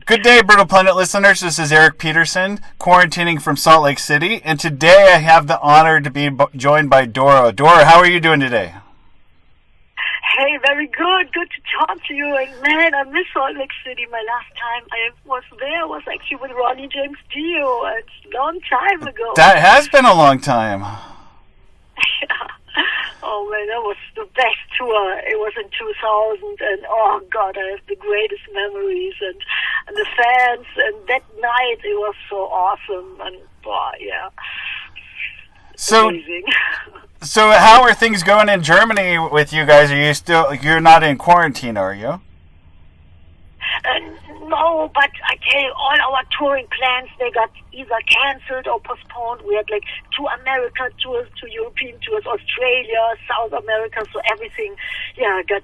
Good day, Brutal Planet listeners. This is Eric Peterson, quarantining from Salt Lake City, and today I have the honor to be joined by Doro. Doro, how are you doing today? Hey, very good. Good to talk to you. And man, I miss Salt Lake City. My last time I was there was actually with Ronnie James Dio. It's a long time ago. That has been a long time. Yeah. Oh man, that was the best tour. It was in 2000, and oh god, I have the greatest memories, and the fans, and that night it was so awesome, and oh yeah, amazing. So how are things going in Germany with you guys? You're not in quarantine, are you? No, but I tell you, all our touring plans, they got either cancelled or postponed. We had like 2 America tours, 2 European tours, Australia, South America, so everything, got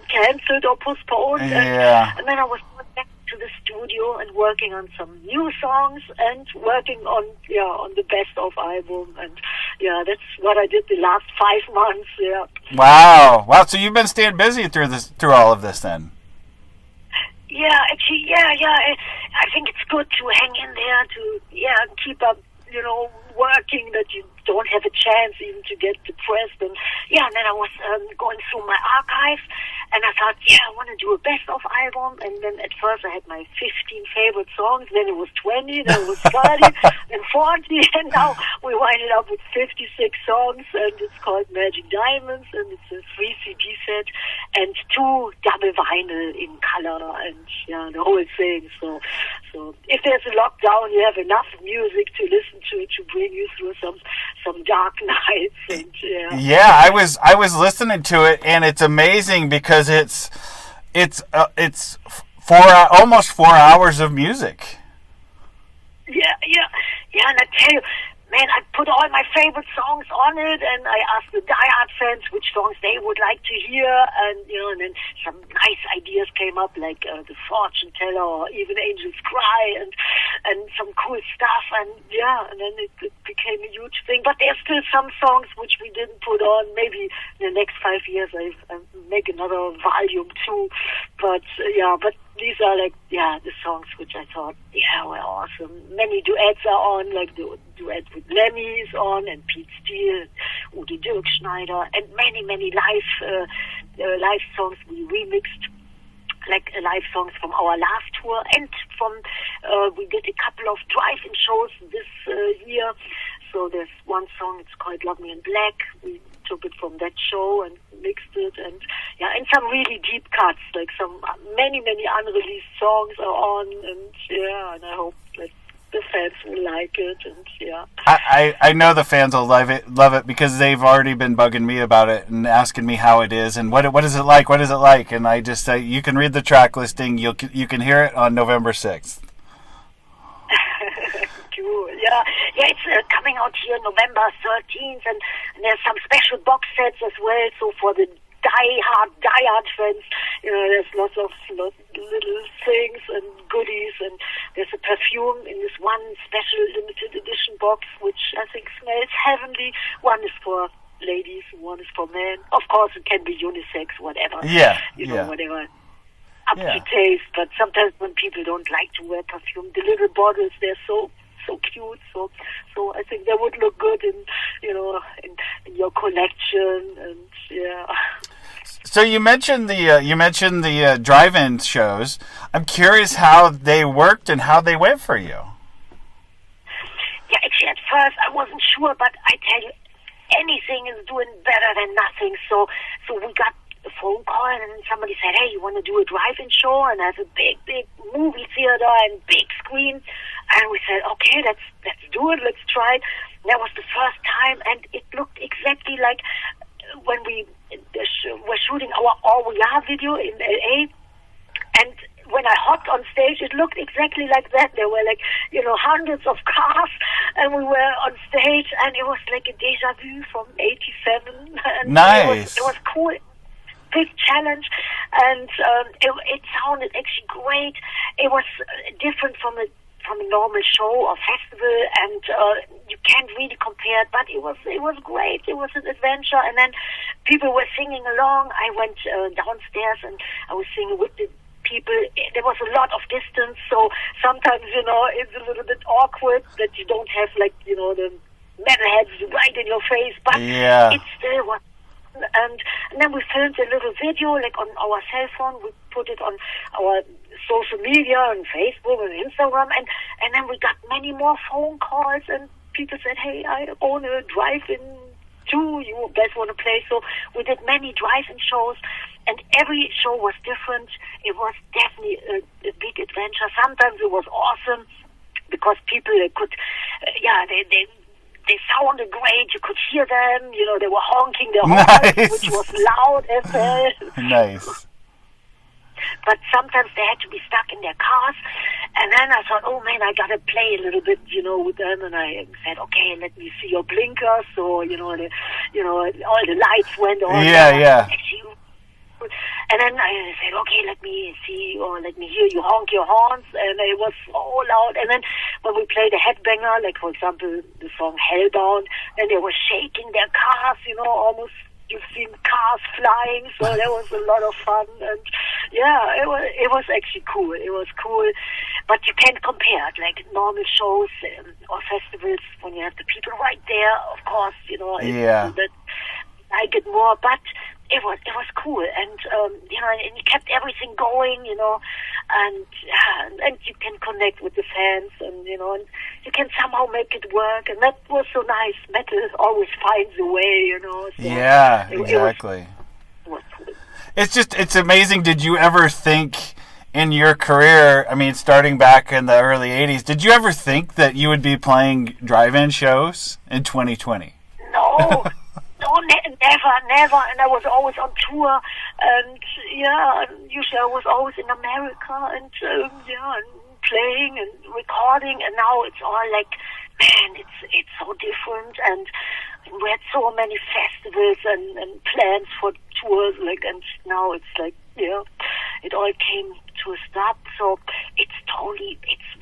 cancelled or postponed. Yeah. And then I was going back to the studio and working on some new songs and working on the best of album. And that's what I did the last 5 months. Yeah. Wow. So you've been staying busy through all of this then. Yeah, actually, I think it's good to hang in there, to keep up, working, that you don't have a chance even to get depressed. And then I was going through my archives, and I thought, I want to do a best of album. And then at first I had my 15 favorite songs, then it was 20, then it was 30, then 40, and now we winded up with 56 songs, and it's called Magic Diamonds, and it's a 3 CD set and 2 double vinyl in color, and the whole thing. So if there's a lockdown, you have enough music to listen to bring you through some dark nights. And I was listening to it, and it's amazing because it's almost 4 hours of music. And I tell you, man, I put all my favorite songs on it, and I asked the diehard fans which songs they would like to hear, and and then some nice ideas came up, like The Fortune Teller or even Angels Cry, and some cool stuff, and then it became a huge thing. But there's still some songs which we didn't put on. Maybe in the next 5 years I make another volume 2, but these are the songs which I thought were awesome. Many duets are on, like the duet with Lemmy is on, and Pete Steele, Udi Dirk Schneider, and many live songs we remixed, like live songs from our last tour, and from we did a couple of drive-in shows this year. So there's one song, it's called Love Me in Black. We took it from that show and mixed it, and some really deep cuts, like some many unreleased songs are on, and I hope that the fans will like it, and I know the fans will love it because they've already been bugging me about it and asking me how it is and what is it like, and I just say you can read the track listing, you can hear it on November 6th. Cool. It's coming out here November 13th, and there's some special box sets as well. So for the diehard fans, there's lots of little things and goodies, and there's a perfume in this one special limited edition box, which I think smells heavenly. One is for ladies, one is for men. Of course, it can be unisex, whatever. Whatever. Up to taste, but sometimes when people don't like to wear perfume, the little bottles, they're so cute, so I think they would look good in your collection, and So you mentioned the drive-in shows. I'm curious how they worked and how they went for you. Actually at first I wasn't sure, but I tell you, anything is doing better than nothing. So we got a phone call, and somebody said, "Hey, you want to do a drive-in show?" And I have a big movie theater and big screen. And we said, "Okay, let's do it. Let's try it." And that was the first time, and it looked exactly like when we were shooting our All We Are video in LA. And when I hopped on stage, it looked exactly like that. There were hundreds of cars, and we were on stage, and it was like a deja vu from '87. And nice. It was cool. Big challenge, and it sounded actually great. It was different from a normal show or festival, and you can't really compare it, but it was great. It was an adventure, and then people were singing along. I went downstairs and I was singing with the people. There was a lot of distance, so sometimes, it's a little bit awkward that you don't have, like, the metalheads right in your face, but Yeah. it still was. And then we filmed a little video, like, on our cell phone. We put it on our social media, on Facebook and Instagram, and then we got many more phone calls, and people said, hey, I own a drive-in too, you guys want to play? So we did many drive-in shows, and every show was different. It was definitely a big adventure. Sometimes it was awesome because people could, they sounded great. You could hear them. They were honking their horns, Nice. which was loud as hell. Nice. But sometimes they had to be stuck in their cars. And then I thought, oh man, I got to play a little bit, with them. And I said, okay, let me see your blinkers. So, all the lights went on. Yeah. And then I said, okay, let me see, or let me hear you honk your horns. And it was so loud. And then when we played a headbanger, like, for example, the song Hellbound, then they were shaking their cars, almost you've seen cars flying. So that was a lot of fun. And yeah, it was actually cool. It was cool. But you can't compare it, like normal shows or festivals when you have the people right there. Of course, that I get more, but it was cool, and and you kept everything going, and you can connect with the fans, and and you can somehow make it work, and that was so nice. Metal always finds a way, So Yeah, exactly. It was cool. It's amazing. Did you ever think in your career, I mean, starting back in the early 80s, did you ever think that you would be playing drive-in shows in 2020? No. No, never. And I was always on tour, and usually I was always in America, and and playing and recording. And now it's all like, man, it's so different, and we had so many festivals and plans for tours, like, and now it's like, it all came to a stop. So it's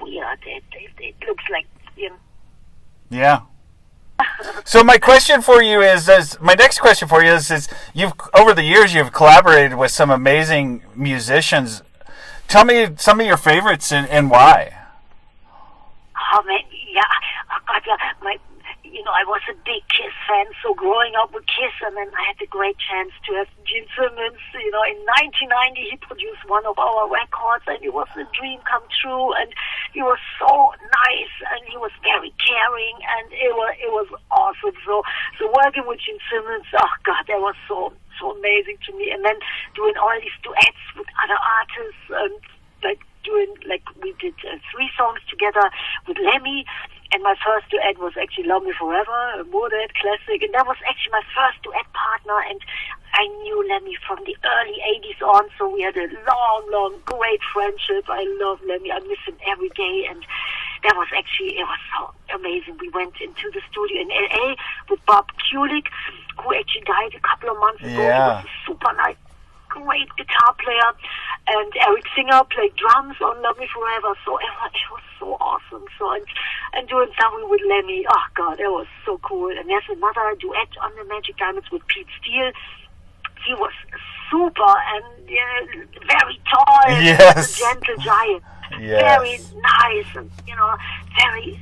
weird. It looks like, Yeah. So my question for you is you've over the years you've collaborated with some amazing musicians. Tell me some of your favorites and why. Oh man, yeah, I was a big Kiss fan, so growing up with Kiss, and then I had the great chance to have Gene Simmons. In 1990 he produced one of our records, and it was a dream come true, and he was so nice, and he was very caring, and it was awesome. So working with Gene Simmons, oh God, that was so amazing to me. And then doing all these duets with other artists, and we did 3 songs together with Lemmy. And my first duet was actually Love Me Forever, a Motorhead classic. And that was actually my first duet partner. And I knew Lemmy from the early 80s on. So we had a long, great friendship. I love Lemmy. I miss him every day. And it was so amazing. We went into the studio in LA with Bob Kulick, who actually died a couple of months ago. Yeah. He was a super nice, great guitar player. And Eric Singer played drums on Love Me Forever, so it was so awesome. So and doing something with Lemmy, oh God, it was so cool. And there's another duet on the Magic Diamonds with Pete Steele. He was super and very tall, Yes. a gentle giant, Yes. very nice, and very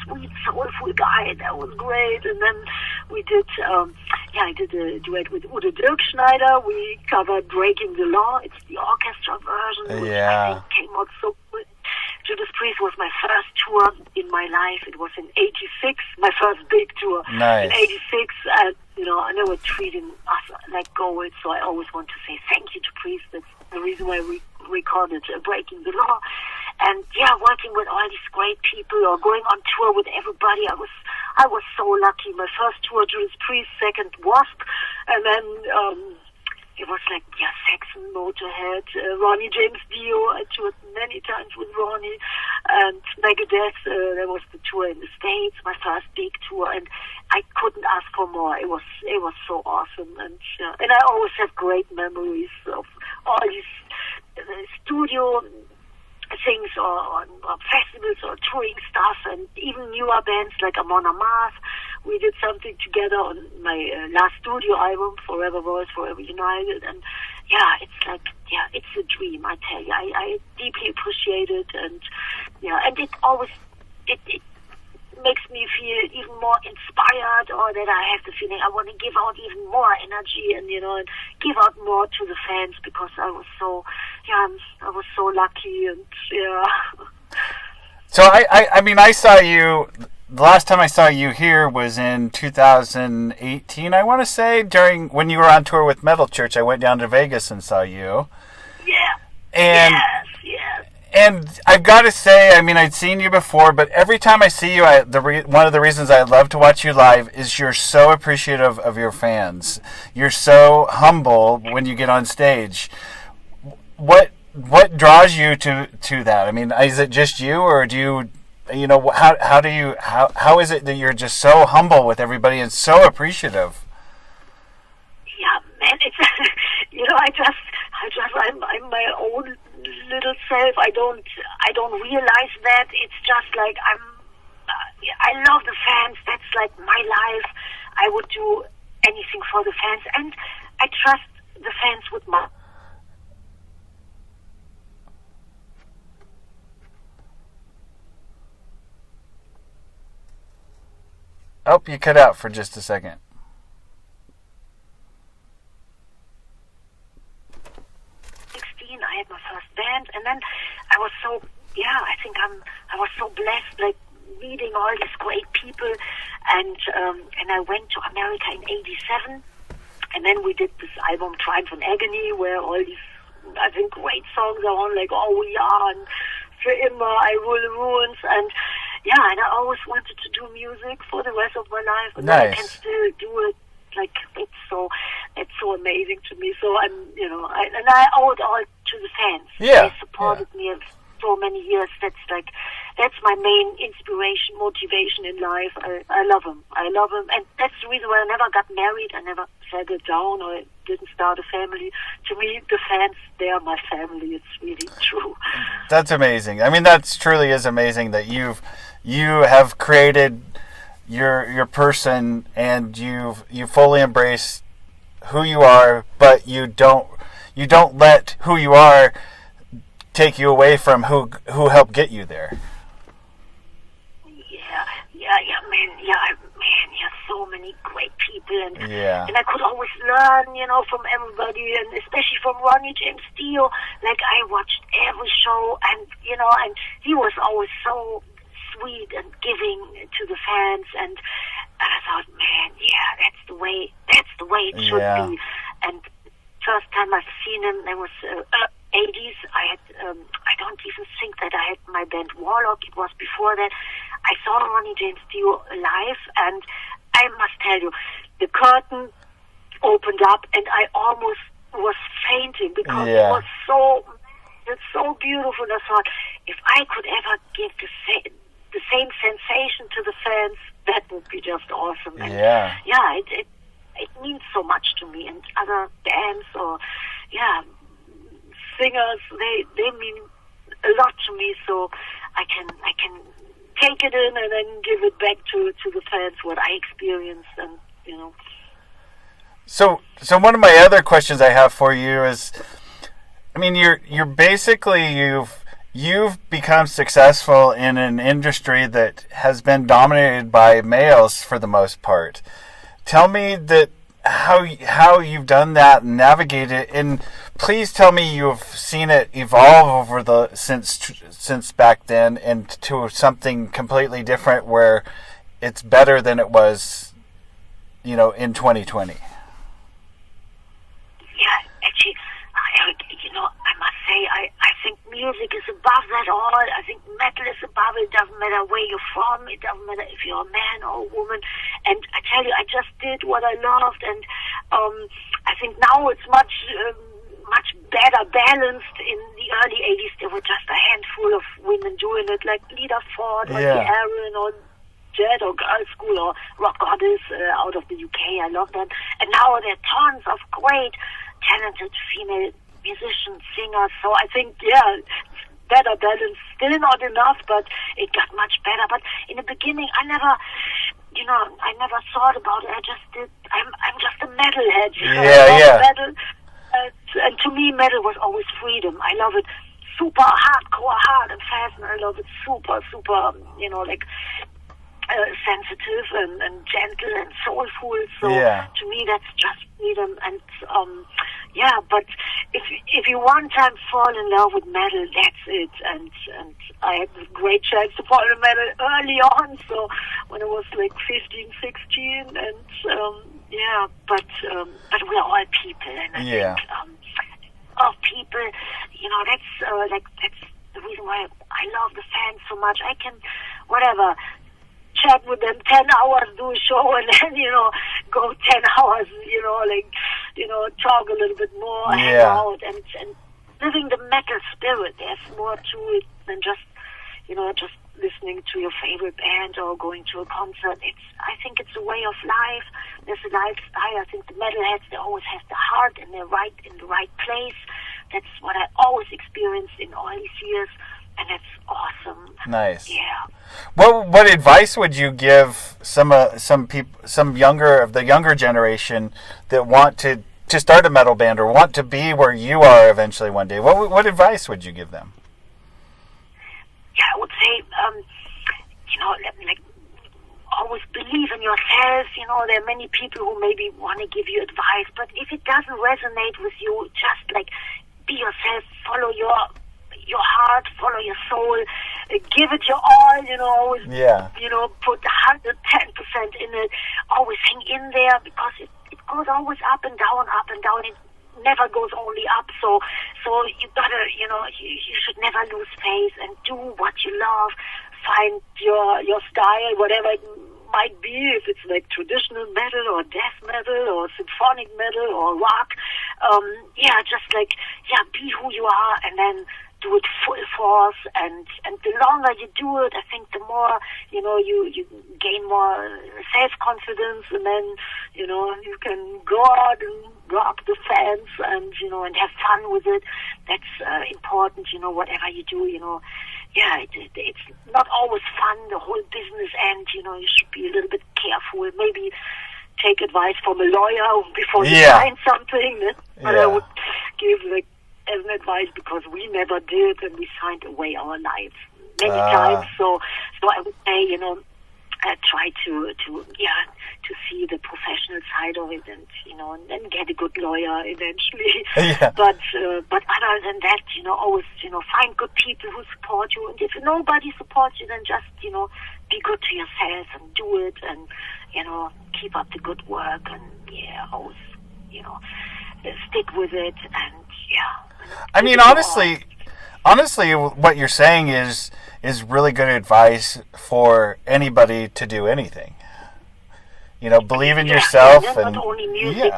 sweet, soulful guy. That was great. And then we did, I did a duet with Udo Dirkschneider. We covered Breaking the Law. It's the orchestra version, which I think came out so good. Judas Priest was my first tour in my life. It was in '86, my first big tour. Nice. In '86, and they were treating us like gold. So I always want to say thank you to Priest. That's the reason why we recorded Breaking the Law. And working with all these great people, or going on tour with everybody. I was so lucky. My first tour, Judas Priest, second Wasp, and then it was like Saxon, Motorhead, Ronnie James Dio. I toured many times with Ronnie, and Megadeth. That was the tour in the States, my first big tour, and I couldn't ask for more. It was so awesome, and I always have great memories of all these studio things or festivals or touring stuff, and even newer bands like Amon Amarth. We did something together on my last studio album, Forever Boys, Forever United, and yeah, it's like, yeah, it's a dream, I tell you. I deeply appreciate it, and yeah, and it always, it makes me feel even more inspired, or that I have the feeling I want to give out even more energy, and and give out more to the fans, because I was so lucky, and yeah. So I mean, I saw you. The last time I saw you here was in 2018, I want to say, when you were on tour with Metal Church. I went down to Vegas and saw you. Yeah. And Yes. And I've got to say, I mean, I'd seen you before, but every time I see you, one of the reasons I love to watch you live is you're so appreciative of your fans. You're so humble when you get on stage. What draws you to that? I mean, is it just you, or do you? How is it that you're just so humble with everybody and so appreciative? Yeah, man, it's I'm my own little self. I don't realize that. It's just like I love the fans. That's like my life. I would do anything for the fans, and I trust the fans with my. Oh, you cut out for just a second. I had my first band, and then I was so I was so blessed, like meeting all these great people, and I went to America in '87, and then we did this album Drivein Agony, where all these I think great songs are on, like Oh We Are and For Immer, I Rule the Ruins, and yeah, and I always wanted to do music for the rest of my life, and nice. I can still do it. Like it's so amazing to me. So I owe it all to the fans. Yeah, they supported me so many years. That's my main inspiration, motivation in life. I love them, and that's the reason why I never got married. I never settled down, or didn't start a family. To me, the fans, they are my family. It's really true. That's amazing. I mean, that truly is amazing that you have created your person, and you fully embrace who you are, but you don't let who you are take you away from who helped get you there. Yeah, so many great people, and yeah. And I could always learn, from everybody, and especially from Ronnie James Dio. Like I watched every show, and and he was always so sweet and giving to the fans, and I thought, man, yeah, that's the way it should be. And first time I've seen him, there was 80s. I don't even think that I had my band Warlock. It was before that. I saw Ronnie James Dio live, and I must tell you, the curtain opened up, and I almost was fainting, because it was it's so beautiful. And I thought, if I could ever give the same sensation to the fans, that would be just awesome. And it means so much to me, and other bands or singers, they mean a lot to me, so I can take it in and then give it back to the fans what I experienced, and So one of my other questions I have for you is, I mean, you're basically you've become successful in an industry that has been dominated by males for the most part. Tell me how you've done that and navigated it, and please tell me you've seen it evolve over since back then into something completely different, where it's better than it was, in 2020. Yeah, actually, I must say, I think music is above that all. I think metal is above it. It doesn't matter where you're from. It doesn't matter if you're a man or a woman. And I tell you, I just did what I loved, and I think now it's much better balanced. In the early 80s, there were just a handful of women doing it, like Lita Ford or Aaron or Jet or Girl School or Rock Goddess out of the UK. I love them. And now there are tons of great, talented female musicians, singers. So I think, better balance. Still not enough, but it got much better. But in the beginning, I never thought about it. I just did. I'm just a metalhead. Yeah. Metal. And to me, metal was always freedom. I love it super hardcore, hard and fast, and I love it super, super, like sensitive and gentle and soulful. So to me, that's just freedom. And but if you one time fall in love with metal, that's it. And I had a great chance to fall in metal early on. So when I was like 15, 16, and but we're all people, and I think of people, that's the reason why I love the fans so much. I can chat with them 10 hours, do a show, and then, go 10 hours, talk a little bit more, hang out, and living the metal spirit. There's more to it than just listening to your favorite band or going to a concert. I think it's a way of life. There's a lifestyle. I think the metalheads, they always have the heart and they're right in the right place. That's what I always experienced in all these years. And that's awesome. Nice. Yeah. What advice would you give some people, some younger generation that want to start a metal band or want to be where you are eventually one day? What advice would you give them? Yeah, I would say, always believe in yourself. There are many people who maybe want to give you advice, but if it doesn't resonate with you, just be yourself. Follow your heart, follow your soul, give it your all, always, put 110% in it, always hang in there, because it goes always up and down, it never goes only up, so you gotta, you should never lose faith and do what you love, find your style, whatever it might be, if it's like traditional metal or death metal or symphonic metal or rock, be who you are, and then do it full force, and the longer you do it, I think the more, you gain more self-confidence, and then, you can go out and rock the fans and, and have fun with it. That's important, whatever you do, it's not always fun, the whole business end, you should be a little bit careful, maybe take advice from a lawyer before you sign something, but I would give, as an advice, because we never did, and we signed away our lives many times. So I would say, try to see the professional side of it, and and get a good lawyer eventually. But other than that, always find good people who support you, and if nobody supports you, then just be good to yourself and do it, and keep up the good work, and always stick with it, and I mean, honestly, what you're saying is really good advice for anybody to do anything. Believe in yourself, and not only music.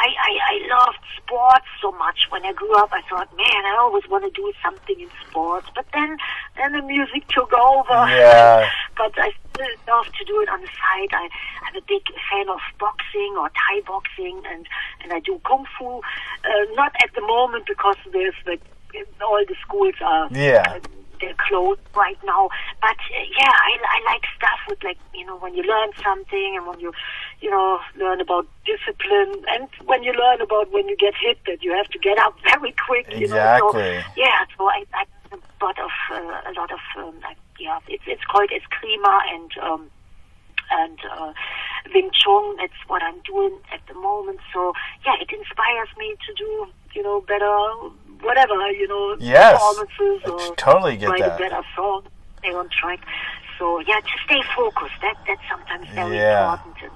I loved sports so much. When I grew up, I thought, man, I always want to do something in sports. But then the music took over. Yeah. But I still love to do it on the side. I'm a big fan of boxing or Thai boxing, and I do Kung Fu. Not at the moment, because there's all the schools are they're closed right now. But I like stuff with when you learn something, and when you learn about discipline, and when you learn about when you get hit, that you have to get up very quick. Exactly. So I a lot of it's called Eskrima and Wing Chun. That's what I'm doing at the moment. So it inspires me to do better, whatever, performances, or totally get write that. a better song, stay on track. So to stay focused, that's sometimes very important. And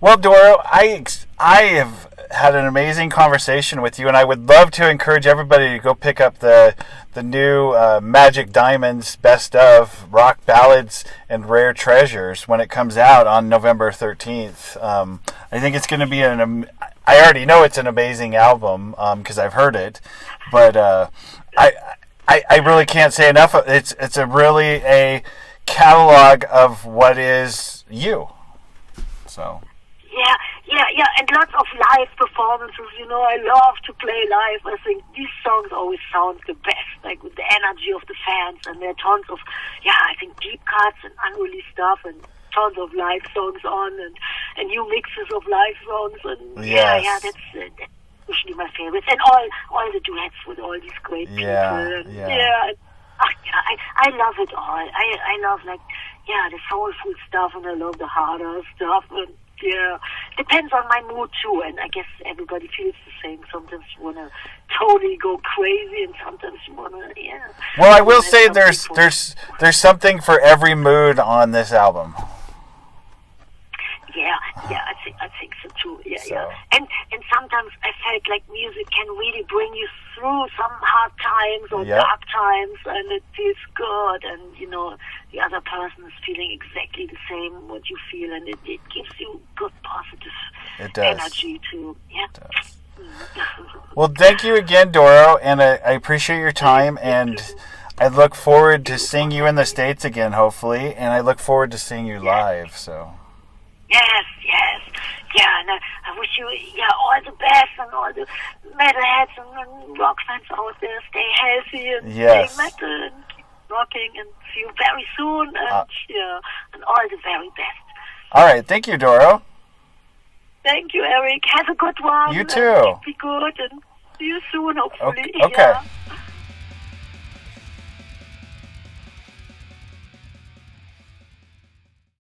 Well, Doro, I have had an amazing conversation with you, and I would love to encourage everybody to go pick up the new Magic Diamonds Best of Rock Ballads and Rare Treasures when it comes out on November 13th. I think it's going to be I already know it's an amazing album because I've heard it, but I really can't say enough. It's really a catalog of what is you. So. Yeah, and lots of live performances. I love to play live. I think these songs always sound the best, with the energy of the fans, and there are tons of, I think deep cuts and unreleased stuff, and tons of live songs on, and and new mixes of live songs. And Yes. that's usually my favorites. And all the duets with all these great people. And, I love it all. I love the soulful stuff, and I love the harder stuff. And depends on my mood too. And I guess everybody feels the same. Sometimes you wanna totally go crazy, and sometimes you wanna Well, I will say there's something for every mood on this album. I think so too. And sometimes I felt like music can really bring you through some hard times or dark times, and it feels good. And the other person is feeling exactly the same what you feel, and it gives you good positive energy too. Yeah. It does. Well, thank you again, Doro, and I appreciate your time, and I look forward to seeing you in the States again, hopefully, and I look forward to seeing you live. So. Yes. And I wish you all the best, and all the metalheads and rock fans out there. Stay healthy and stay metal and keep rocking, and see you very soon. And all the very best. All right, thank you, Doro. Thank you, Eric. Have a good one. You too. Be good, and see you soon, hopefully. Okay.